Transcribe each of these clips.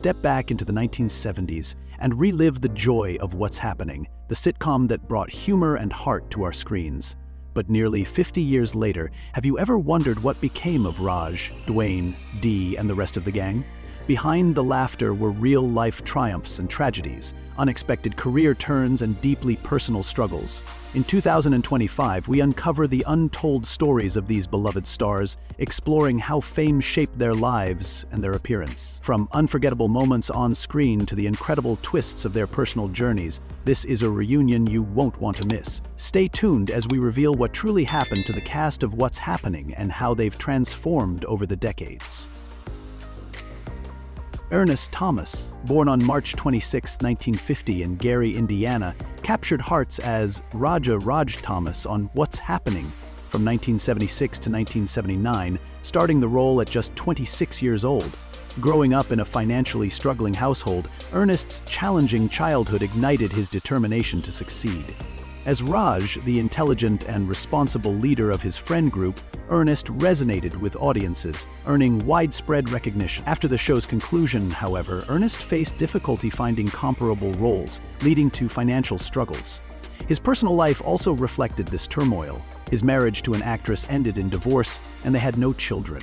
Step back into the 1970s and relive the joy of What's Happening, the sitcom that brought humor and heart to our screens. But nearly 50 years later, have you ever wondered what became of Raj, Dwayne, Dee, and the rest of the gang? Behind the laughter were real-life triumphs and tragedies, unexpected career turns, and deeply personal struggles. In 2025, we uncover the untold stories of these beloved stars, exploring how fame shaped their lives and their appearance. From unforgettable moments on screen to the incredible twists of their personal journeys, this is a reunion you won't want to miss. Stay tuned as we reveal what truly happened to the cast of What's Happening and how they've transformed over the decades. Ernest Thomas, born on March 26, 1950 in Gary, Indiana, captured hearts as Raja Raj Thomas on What's Happening from 1976 to 1979, starting the role at just 26 years old. Growing up in a financially struggling household, Ernest's challenging childhood ignited his determination to succeed. As Raj, the intelligent and responsible leader of his friend group, Ernest resonated with audiences, earning widespread recognition. After the show's conclusion, however, Ernest faced difficulty finding comparable roles, leading to financial struggles. His personal life also reflected this turmoil. His marriage to an actress ended in divorce, and they had no children.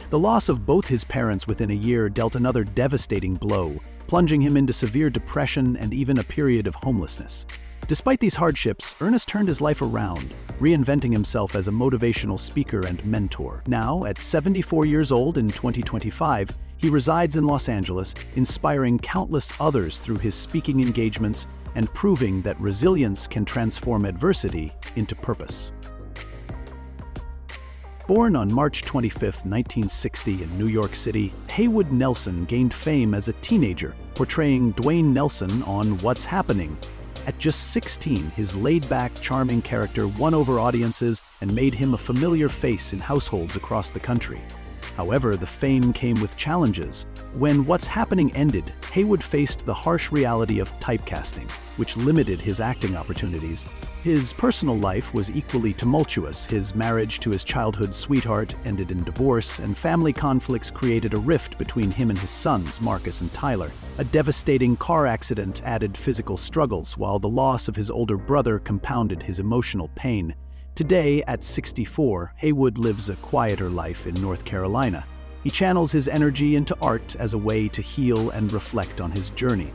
The loss of both his parents within a year dealt another devastating blow, plunging him into severe depression and even a period of homelessness. Despite these hardships, Ernest turned his life around, reinventing himself as a motivational speaker and mentor. Now, at 74 years old in 2025, he resides in Los Angeles, inspiring countless others through his speaking engagements and proving that resilience can transform adversity into purpose. Born on March 25, 1960 in New York City, Haywood Nelson gained fame as a teenager, portraying Dwayne Nelson on What's Happening. At just 16, his laid-back, charming character won over audiences and made him a familiar face in households across the country. However, the fame came with challenges. When What's Happening ended, Haywood faced the harsh reality of typecasting, which limited his acting opportunities. His personal life was equally tumultuous. His marriage to his childhood sweetheart ended in divorce, and family conflicts created a rift between him and his sons, Marcus and Tyler. A devastating car accident added physical struggles, while the loss of his older brother compounded his emotional pain. Today, at 64, Haywood lives a quieter life in North Carolina. He channels his energy into art as a way to heal and reflect on his journey.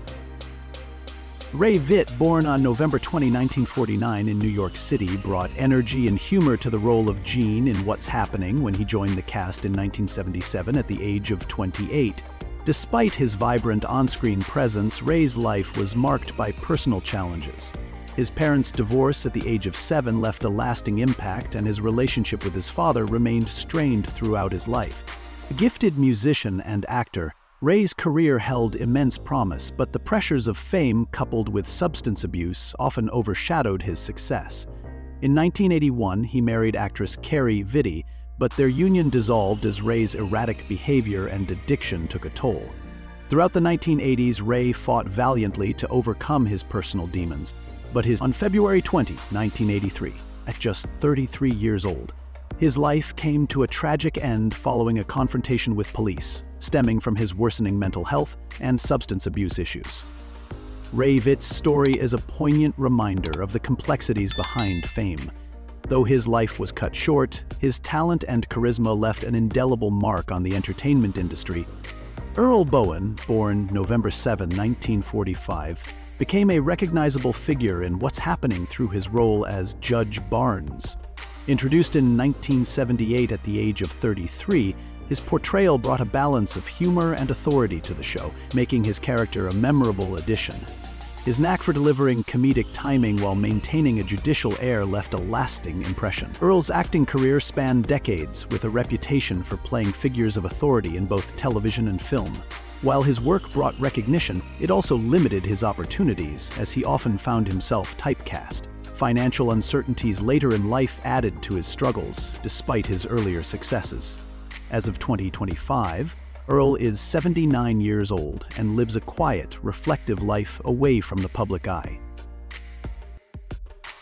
Ray Vitt, born on November 20, 1949 in New York City, brought energy and humor to the role of Gene in What's Happening when he joined the cast in 1977 at the age of 28. Despite his vibrant on-screen presence, Ray's life was marked by personal challenges. His parents' divorce at the age of 7 left a lasting impact, and his relationship with his father remained strained throughout his life. A gifted musician and actor, Ray's career held immense promise, but the pressures of fame coupled with substance abuse often overshadowed his success. In 1981, he married actress Carrie Vitti, but their union dissolved as Ray's erratic behavior and addiction took a toll. Throughout the 1980s, Ray fought valiantly to overcome his personal demons, but on February 20, 1983, at just 33 years old, his life came to a tragic end following a confrontation with police, stemming from his worsening mental health and substance abuse issues. Ray Vitt's story is a poignant reminder of the complexities behind fame. Though his life was cut short, his talent and charisma left an indelible mark on the entertainment industry. Earl Boen, born November 7, 1945, became a recognizable figure in What's Happening through his role as Judge Barnes. Introduced in 1978 at the age of 33, his portrayal brought a balance of humor and authority to the show, making his character a memorable addition. His knack for delivering comedic timing while maintaining a judicial air left a lasting impression. Earl's acting career spanned decades, with a reputation for playing figures of authority in both television and film. While his work brought recognition, it also limited his opportunities, as he often found himself typecast. Financial uncertainties later in life added to his struggles, despite his earlier successes. As of 2025, Earl is 79 years old and lives a quiet, reflective life away from the public eye.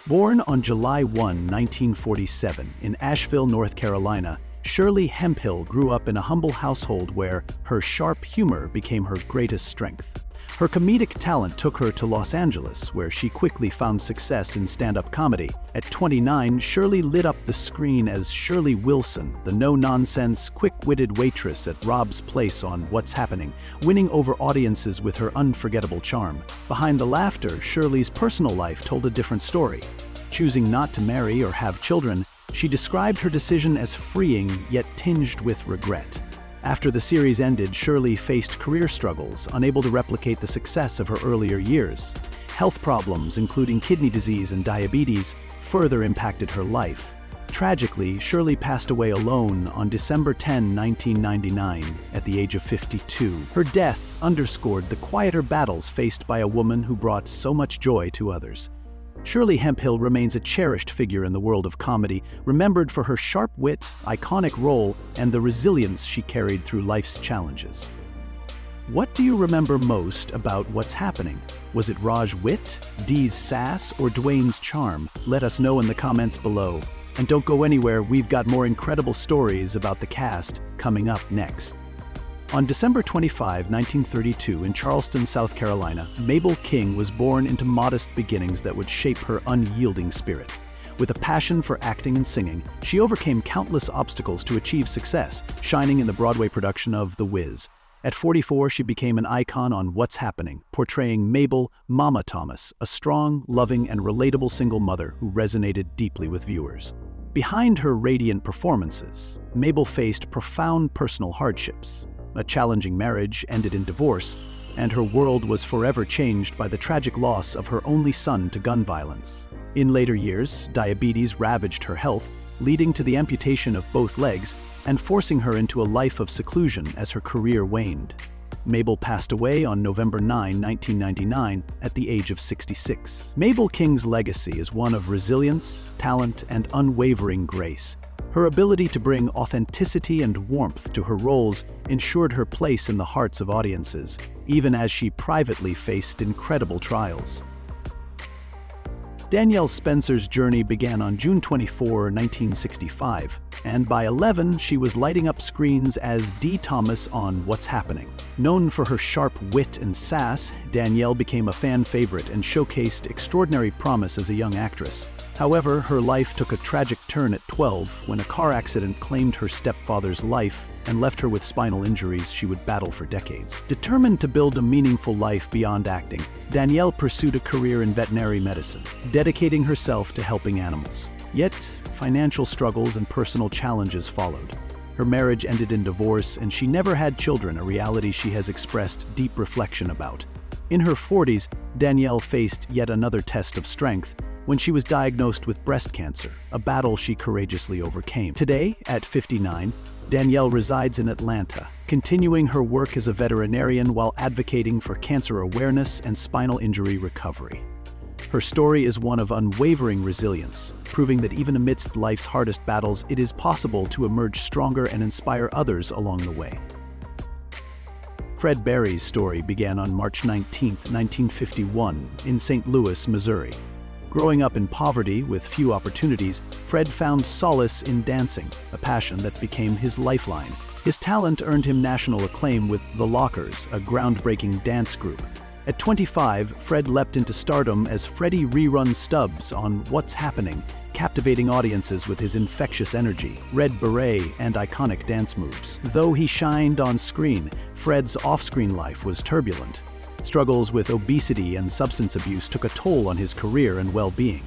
Born on July 1, 1947, in Asheville, North Carolina, Shirley Hemphill grew up in a humble household where her sharp humor became her greatest strength. Her comedic talent took her to Los Angeles, where she quickly found success in stand-up comedy. At 29, Shirley lit up the screen as Shirley Wilson, the no-nonsense, quick-witted waitress at Rob's Place on What's Happening, winning over audiences with her unforgettable charm. Behind the laughter, Shirley's personal life told a different story. Choosing not to marry or have children, she described her decision as freeing yet tinged with regret. After the series ended, Shirley faced career struggles, unable to replicate the success of her earlier years. Health problems, including kidney disease and diabetes, further impacted her life. Tragically, Shirley passed away alone on December 10, 1999, at the age of 52. Her death underscored the quieter battles faced by a woman who brought so much joy to others. Shirley Hemphill remains a cherished figure in the world of comedy, remembered for her sharp wit, iconic role, and the resilience she carried through life's challenges. What do you remember most about What's Happening? Was it Raj's wit, Dee's sass, or Dwayne's charm? Let us know in the comments below. And don't go anywhere, we've got more incredible stories about the cast coming up next. On December 25, 1932, in Charleston, South Carolina, Mabel King was born into modest beginnings that would shape her unyielding spirit. With a passion for acting and singing, she overcame countless obstacles to achieve success, shining in the Broadway production of The Wiz. At 44, she became an icon on What's Happening, portraying Mabel Mama Thomas, a strong, loving, and relatable single mother who resonated deeply with viewers. Behind her radiant performances, Mabel faced profound personal hardships. A challenging marriage ended in divorce, and her world was forever changed by the tragic loss of her only son to gun violence. In later years, diabetes ravaged her health, leading to the amputation of both legs and forcing her into a life of seclusion as her career waned. Mabel passed away on November 9, 1999, at the age of 66. Mabel King's legacy is one of resilience, talent, and unwavering grace. Her ability to bring authenticity and warmth to her roles ensured her place in the hearts of audiences, even as she privately faced incredible trials. Danielle Spencer's journey began on June 24, 1965, and by 11, she was lighting up screens as Dee Thomas on What's Happening. Known for her sharp wit and sass, Danielle became a fan favorite and showcased extraordinary promise as a young actress. However, her life took a tragic turn at 12 when a car accident claimed her stepfather's life and left her with spinal injuries she would battle for decades. Determined to build a meaningful life beyond acting, Danielle pursued a career in veterinary medicine, dedicating herself to helping animals. Yet, financial struggles and personal challenges followed. Her marriage ended in divorce, and she never had children, a reality she has expressed deep reflection about. In her 40s, Danielle faced yet another test of strength when she was diagnosed with breast cancer, a battle she courageously overcame. Today, at 59, Danielle resides in Atlanta, continuing her work as a veterinarian while advocating for cancer awareness and spinal injury recovery. Her story is one of unwavering resilience, proving that even amidst life's hardest battles, it is possible to emerge stronger and inspire others along the way. Fred Berry's story began on March 19, 1951, in St. Louis, Missouri. Growing up in poverty with few opportunities, Fred found solace in dancing, a passion that became his lifeline. His talent earned him national acclaim with The Lockers, a groundbreaking dance group. At 25, Fred leapt into stardom as Freddie Rerun Stubbs on What's Happening, captivating audiences with his infectious energy, red beret, and iconic dance moves. Though he shined on screen, Fred's off-screen life was turbulent. Struggles with obesity and substance abuse took a toll on his career and well-being.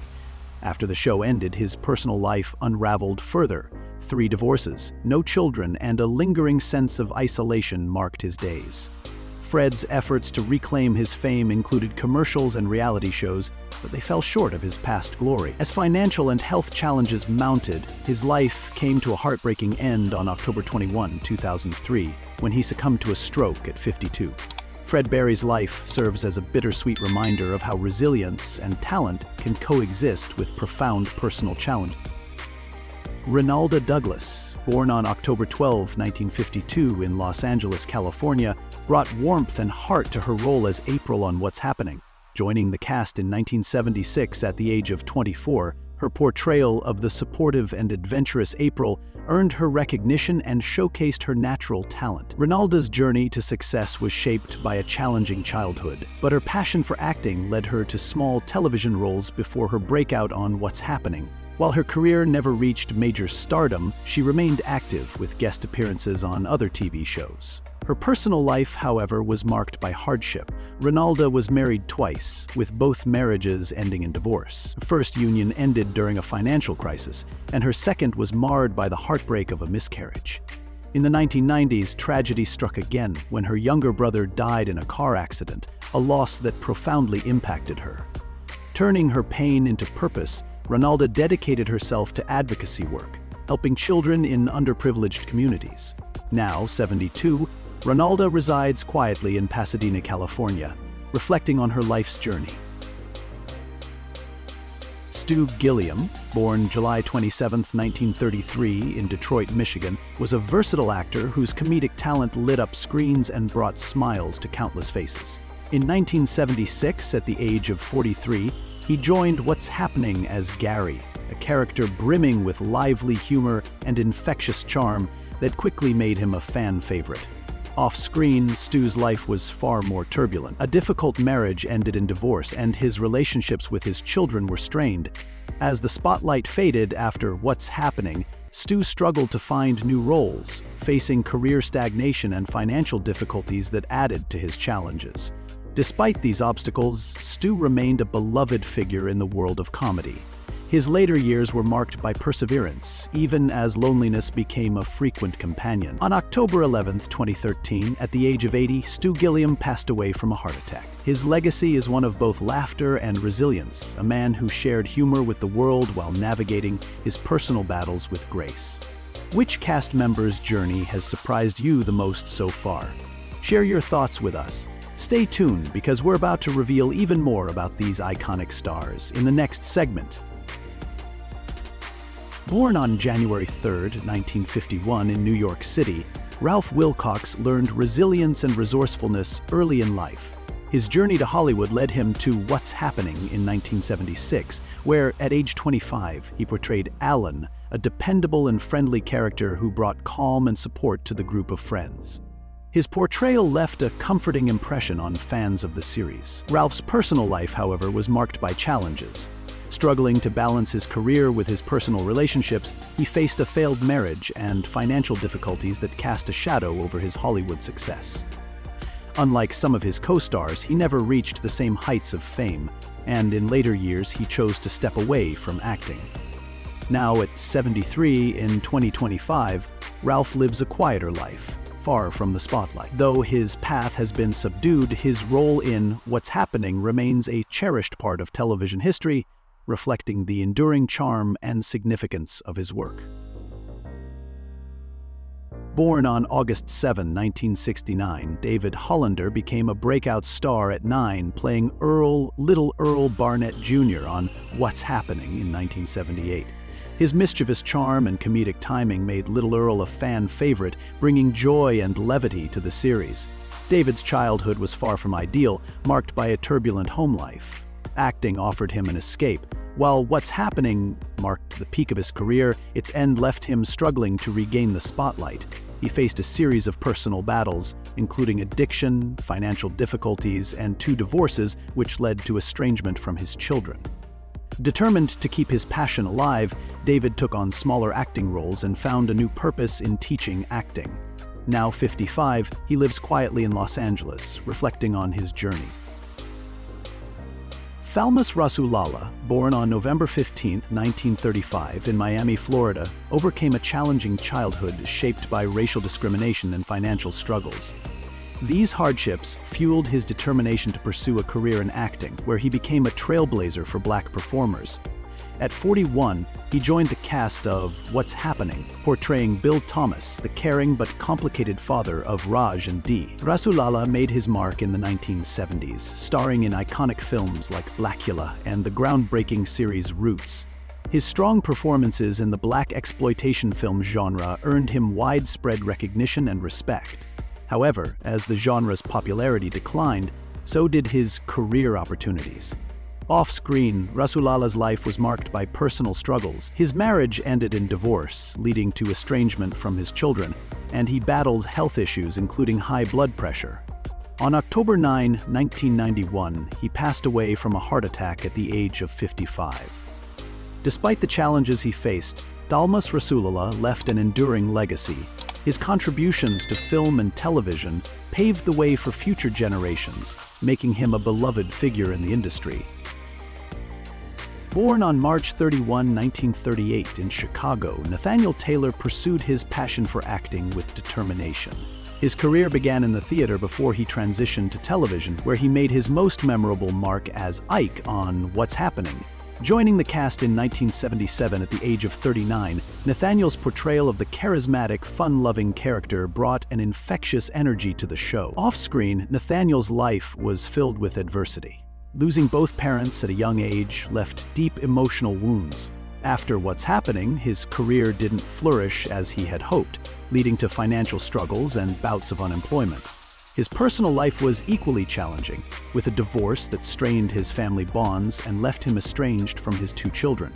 After the show ended, his personal life unraveled further. 3 divorces, no children, and a lingering sense of isolation marked his days. Fred's efforts to reclaim his fame included commercials and reality shows, but they fell short of his past glory. As financial and health challenges mounted, his life came to a heartbreaking end on October 21, 2003, when he succumbed to a stroke at 52. Fred Berry's life serves as a bittersweet reminder of how resilience and talent can coexist with profound personal challenge. Ronalda Douglas, born on October 12, 1952 in Los Angeles, California, brought warmth and heart to her role as April on What's Happening. Joining the cast in 1976 at the age of 24, Her portrayal of the supportive and adventurous April earned her recognition and showcased her natural talent. Ronalda's journey to success was shaped by a challenging childhood, but her passion for acting led her to small television roles before her breakout on What's Happening. While her career never reached major stardom, she remained active with guest appearances on other TV shows. Her personal life, however, was marked by hardship. Ronalda was married twice, with both marriages ending in divorce. Her first union ended during a financial crisis, and her second was marred by the heartbreak of a miscarriage. In the 1990s, tragedy struck again when her younger brother died in a car accident, a loss that profoundly impacted her. Turning her pain into purpose, Ronalda dedicated herself to advocacy work, helping children in underprivileged communities. Now, 72, Ronalda resides quietly in Pasadena, California, reflecting on her life's journey. Stu Gilliam, born July 27, 1933 in Detroit, Michigan, was a versatile actor whose comedic talent lit up screens and brought smiles to countless faces. In 1976, at the age of 43, he joined What's Happening as Gary, a character brimming with lively humor and infectious charm that quickly made him a fan favorite. Off-screen, Stu's life was far more turbulent. A difficult marriage ended in divorce, and his relationships with his children were strained. As the spotlight faded after What's Happening, Stu struggled to find new roles, facing career stagnation and financial difficulties that added to his challenges. Despite these obstacles, Stu remained a beloved figure in the world of comedy. His later years were marked by perseverance, even as loneliness became a frequent companion. On October 11, 2013, at the age of 80, Stu Gilliam passed away from a heart attack. His legacy is one of both laughter and resilience, a man who shared humor with the world while navigating his personal battles with grace. Which cast member's journey has surprised you the most so far? Share your thoughts with us. Stay tuned, because we're about to reveal even more about these iconic stars in the next segment. Born on January 3, 1951 in New York City, Ralph Wilcox learned resilience and resourcefulness early in life. His journey to Hollywood led him to What's Happening in 1976, where, at age 25, he portrayed Alan, a dependable and friendly character who brought calm and support to the group of friends. His portrayal left a comforting impression on fans of the series. Ralph's personal life, however, was marked by challenges. Struggling to balance his career with his personal relationships, he faced a failed marriage and financial difficulties that cast a shadow over his Hollywood success. Unlike some of his co-stars, he never reached the same heights of fame, and in later years he chose to step away from acting. Now at 73 in 2025, Ralph lives a quieter life, far from the spotlight. Though his path has been subdued, his role in What's Happening remains a cherished part of television history, reflecting the enduring charm and significance of his work. Born on August 7, 1969, David Hollander became a breakout star at 9, playing Little Earl Barnett Jr. on What's Happening in 1978. His mischievous charm and comedic timing made Little Earl a fan favorite, bringing joy and levity to the series. David's childhood was far from ideal, marked by a turbulent home life. Acting offered him an escape. While What's Happening marked the peak of his career, its end left him struggling to regain the spotlight. He faced a series of personal battles, including addiction, financial difficulties, and 2 divorces, which led to estrangement from his children. Determined to keep his passion alive, David took on smaller acting roles and found a new purpose in teaching acting. Now 55, he lives quietly in Los Angeles, reflecting on his journey. Thalmus Rasulala, born on November 15, 1935 in Miami, Florida, overcame a challenging childhood shaped by racial discrimination and financial struggles. These hardships fueled his determination to pursue a career in acting, where he became a trailblazer for Black performers. At 41, he joined the cast of What's Happening, portraying Bill Thomas, the caring but complicated father of Raj and Dee. Rasulala made his mark in the 1970s, starring in iconic films like Blackula and the groundbreaking series Roots. His strong performances in the Black exploitation film genre earned him widespread recognition and respect. However, as the genre's popularity declined, so did his career opportunities. Off-screen, Rasulullah's life was marked by personal struggles. His marriage ended in divorce, leading to estrangement from his children, and he battled health issues including high blood pressure. On October 9, 1991, he passed away from a heart attack at the age of 55. Despite the challenges he faced, Dalmas Rasulullah left an enduring legacy. His contributions to film and television paved the way for future generations, making him a beloved figure in the industry. Born on March 31, 1938 in Chicago, Nathaniel Taylor pursued his passion for acting with determination. His career began in the theater before he transitioned to television, where he made his most memorable mark as Ike on What's Happening. Joining the cast in 1977 at the age of 39, Nathaniel's portrayal of the charismatic, fun-loving character brought an infectious energy to the show. Off-screen, Nathaniel's life was filled with adversity. Losing both parents at a young age left deep emotional wounds. After What's Happening, his career didn't flourish as he had hoped, leading to financial struggles and bouts of unemployment. His personal life was equally challenging, with a divorce that strained his family bonds and left him estranged from his two children.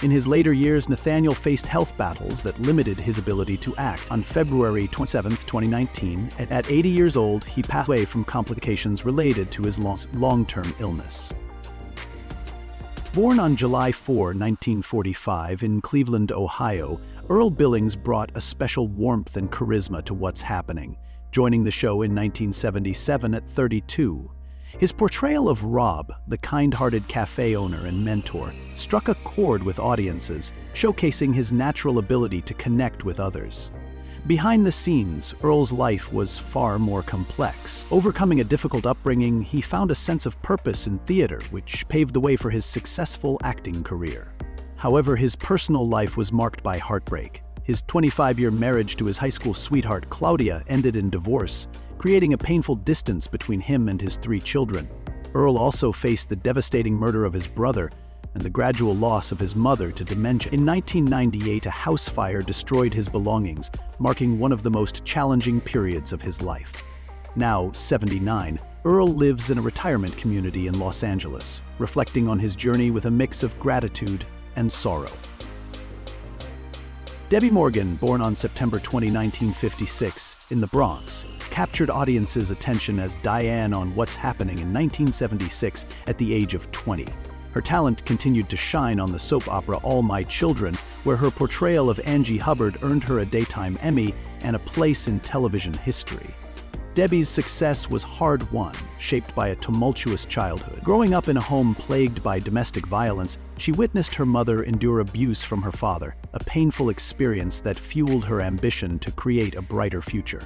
In his later years, Nathaniel faced health battles that limited his ability to act. On February 27, 2019, at 80 years old, he passed away from complications related to his long-term illness. Born on July 4, 1945 in Cleveland, Ohio, Earl Billings brought a special warmth and charisma to What's Happening, joining the show in 1977 at 32. His portrayal of Rob, the kind-hearted cafe owner and mentor, struck a chord with audiences, showcasing his natural ability to connect with others. Behind the scenes, Earl's life was far more complex. Overcoming a difficult upbringing, he found a sense of purpose in theater, which paved the way for his successful acting career. However, his personal life was marked by heartbreak. His 25-year marriage to his high school sweetheart, Claudia, ended in divorce, creating a painful distance between him and his 3 children. Earl also faced the devastating murder of his brother and the gradual loss of his mother to dementia. In 1998, a house fire destroyed his belongings, marking one of the most challenging periods of his life. Now 79, Earl lives in a retirement community in Los Angeles, reflecting on his journey with a mix of gratitude and sorrow. Debbie Morgan, born on September 20, 1956, in the Bronx, captured audiences' attention as Diane on What's Happening in 1976 at the age of 20. Her talent continued to shine on the soap opera All My Children, where her portrayal of Angie Hubbard earned her a Daytime Emmy and a place in television history. Debbie's success was hard-won, shaped by a tumultuous childhood. Growing up in a home plagued by domestic violence, she witnessed her mother endure abuse from her father, a painful experience that fueled her ambition to create a brighter future.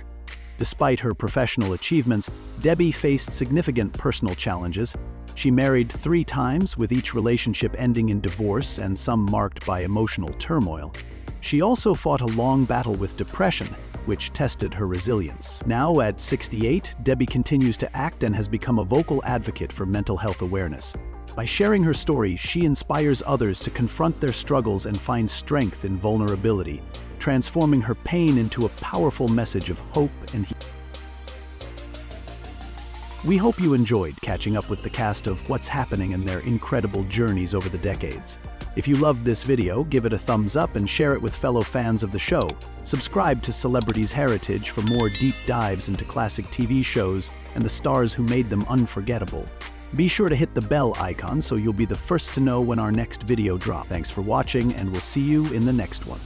Despite her professional achievements, Debbie faced significant personal challenges. She married 3 times, with each relationship ending in divorce and some marked by emotional turmoil. She also fought a long battle with depression, which tested her resilience. Now, at 68, Debbie continues to act and has become a vocal advocate for mental health awareness. By sharing her story, she inspires others to confront their struggles and find strength in vulnerability, transforming her pain into a powerful message of hope and healing. We hope you enjoyed catching up with the cast of What's Happening and their incredible journeys over the decades. If you loved this video, give it a thumbs up and share it with fellow fans of the show. Subscribe to Celebrities Heritage for more deep dives into classic TV shows and the stars who made them unforgettable. Be sure to hit the bell icon so you'll be the first to know when our next video drops. Thanks for watching, and we'll see you in the next one.